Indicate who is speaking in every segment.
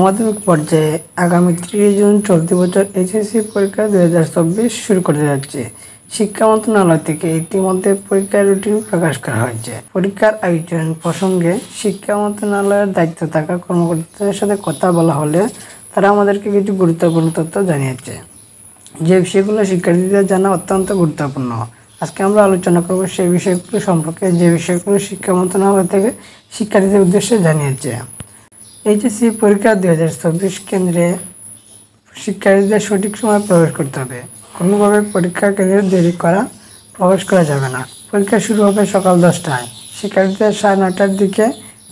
Speaker 1: মাধ্যমিক পর্যায়ে আগামী ৩০ জুন চলতি বছর এইচএসসি পরীক্ষা ২০২৪ শুরু করতে যাচ্ছে। শিক্ষা মন্ত্রণালয় থেকে ইতিমধ্যে পরীক্ষার রুটিন প্রকাশ করা হয়েছে। পরীক্ষার আয়োজন প্রসঙ্গে শিক্ষা মন্ত্রণালয়ের দায়িত্ব থাকা কর্মকর্তাদের সাথে কথা বলা হলে তারা আমাদেরকে কিছু গুরুত্বপূর্ণ তথ্য জানিয়েছে, যে বিষয়গুলো শিক্ষার্থীদের জানা অত্যন্ত গুরুত্বপূর্ণ। আজকে আমরা আলোচনা করব সেই বিষয়গুলো সম্পর্কে, যে বিষয়গুলো শিক্ষা মন্ত্রণালয় থেকে শিক্ষার্থীদের উদ্দেশ্যে জানিয়েছে। এইচএসসি পরীক্ষা ২০২৪ কেন্দ্রে শিক্ষার্থীদের সঠিক সময় প্রবেশ করতে হবে। কোনোভাবে পরীক্ষা কেন্দ্রে দেরি করা প্রবেশ করা যাবে না। পরীক্ষা শুরু হবে সকাল 10টায়। শিক্ষার্থীদের 9:30টার দিকে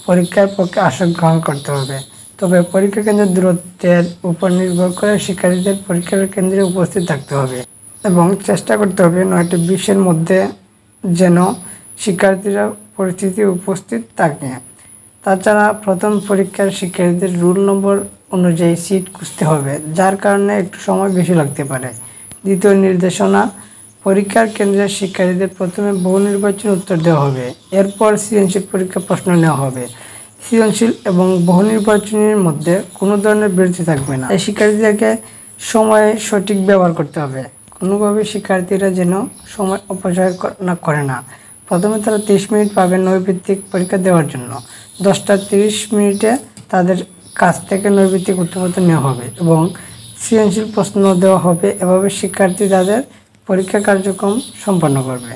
Speaker 1: পরীক্ষার পক্ষে আসন গ্রহণ করতে হবে। তবে পরীক্ষা কেন্দ্রের দূরত্বের উপর নির্ভর করে শিক্ষার্থীদের পরীক্ষার কেন্দ্রে উপস্থিত থাকতে হবে এবং চেষ্টা করতে হবে 9:20-এর মধ্যে যেন শিক্ষার্থীরা পরিস্থিতি উপস্থিত থাকে। তাছাড়া প্রথম পরীক্ষার শিক্ষার্থীদের রুল নম্বর অনুযায়ী সিট খুঁজতে হবে, যার কারণে একটু সময় বেশি লাগতে পারে। দ্বিতীয় নির্দেশনা, পরীক্ষার কেন্দ্রের শিক্ষার্থীদের প্রথমে বহু নির্বাচনী উত্তর দেওয়া হবে, এরপর সৃজনশীল পরীক্ষা প্রশ্ন নেওয়া হবে। সৃজনশীল এবং বহু নির্বাচনীর মধ্যে কোনো ধরনের বিরতি থাকবে না। এই শিক্ষার্থীদেরকে সময়ে সঠিক ব্যবহার করতে হবে। কোনোভাবে শিক্ষার্থীরা যেন সময় অপচয় না করে না। প্রথমে তারা 30 মিনিট পাবে নৈর্ভিত্তিক পরীক্ষা দেওয়ার জন্য। 10:30 তাদের কাছ থেকে নৈর্ভিত্তিক উত্তরপত্র নেওয়া হবে এবং সৃজনশীল প্রশ্ন দেওয়া হবে। এভাবে শিক্ষার্থী তাদের পরীক্ষা কার্যক্রম সম্পন্ন করবে।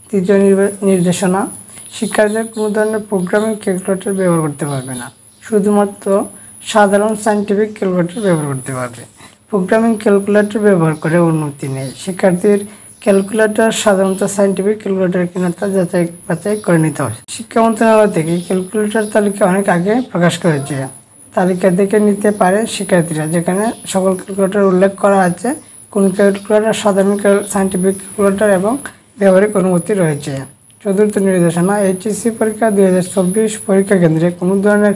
Speaker 1: তৃতীয় নির্দেশনা, শিক্ষার্থীরা কোনো ধরনের প্রোগ্রামিং ক্যালকুলেটর ব্যবহার করতে পারবে না, শুধুমাত্র সাধারণ সায়েন্টিফিক ক্যালকুলেটর ব্যবহার করতে পারবে। প্রোগ্রামিং ক্যালকুলেটর ব্যবহার করে অনুমতি নেই। শিক্ষার্থীর ক্যালকুলেটর সাধারণত সায়েন্টিফিক ক্যালকুলেটর কিনা তা যাচাই করে নিতে হবে। শিক্ষা মন্ত্রণালয় থেকে ক্যালকুলেটর তালিকা অনেক আগে প্রকাশ করেছে। তালিকা দেখে নিতে পারে শিক্ষার্থীরা, যেখানে সকল ক্যালকুলেটর উল্লেখ করা আছে। কোন ক্যালকুলেটর সাধারণ সায়েন্টিফিক ক্যালকুলেটর এবং ব্যবহারিক অনুমতি রয়েছে। চতুর্থ নির্দেশনা, এইচএসসি পরীক্ষা ২০২৪ পরীক্ষা কেন্দ্রে কোনো ধরনের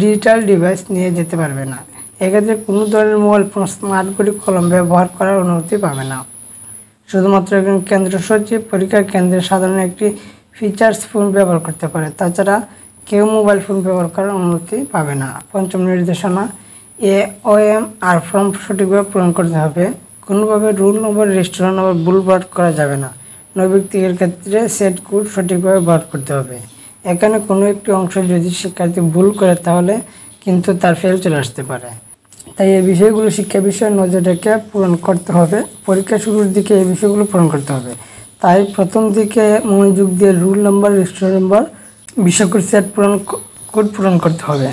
Speaker 1: ডিজিটাল ডিভাইস নিয়ে যেতে পারবে না। এক্ষেত্রে কোনো ধরনের মোবাইল ফোন, স্মার্ট ঘড়ি, কলম ব্যবহার করার অনুমতি পাবে না। শুধুমাত্র একজন কেন্দ্র সচিব পরীক্ষা কেন্দ্রে সাধারণ একটি ফিচার্স ফোন ব্যবহার করতে পারে। তাছাড়া কেউ মোবাইল ফোন ব্যবহার করার অনুমতি পাবে না। পঞ্চম নির্দেশনা, OMR ফর্ম সঠিকভাবে পূরণ করতে হবে। কোনোভাবে রুল নম্বর, রেজিস্ট্রেশন নম্বর ভুলভাল করা যাবে না। নৈর্ভিত্তিকের ক্ষেত্রে সেট কোড সঠিকভাবে ব্যবহার করতে হবে। এখানে কোনো একটি অংশ যদি শিক্ষার্থী ভুল করে তাহলে কিন্তু তার ফেল চলে আসতে পারে। তাই এই বিষয়গুলো শিক্ষা বিষয়ে নজর রেখে পূরণ করতে হবে। পরীক্ষা শুরুর দিকে এই বিষয়গুলো পূরণ করতে হবে। তাই প্রথম দিকে মনোযোগ দিয়ে রুল নম্বর, রেজিস্ট্রেশন নম্বর, বিষয় কোড, সেট কোড পূরণ করতে হবে।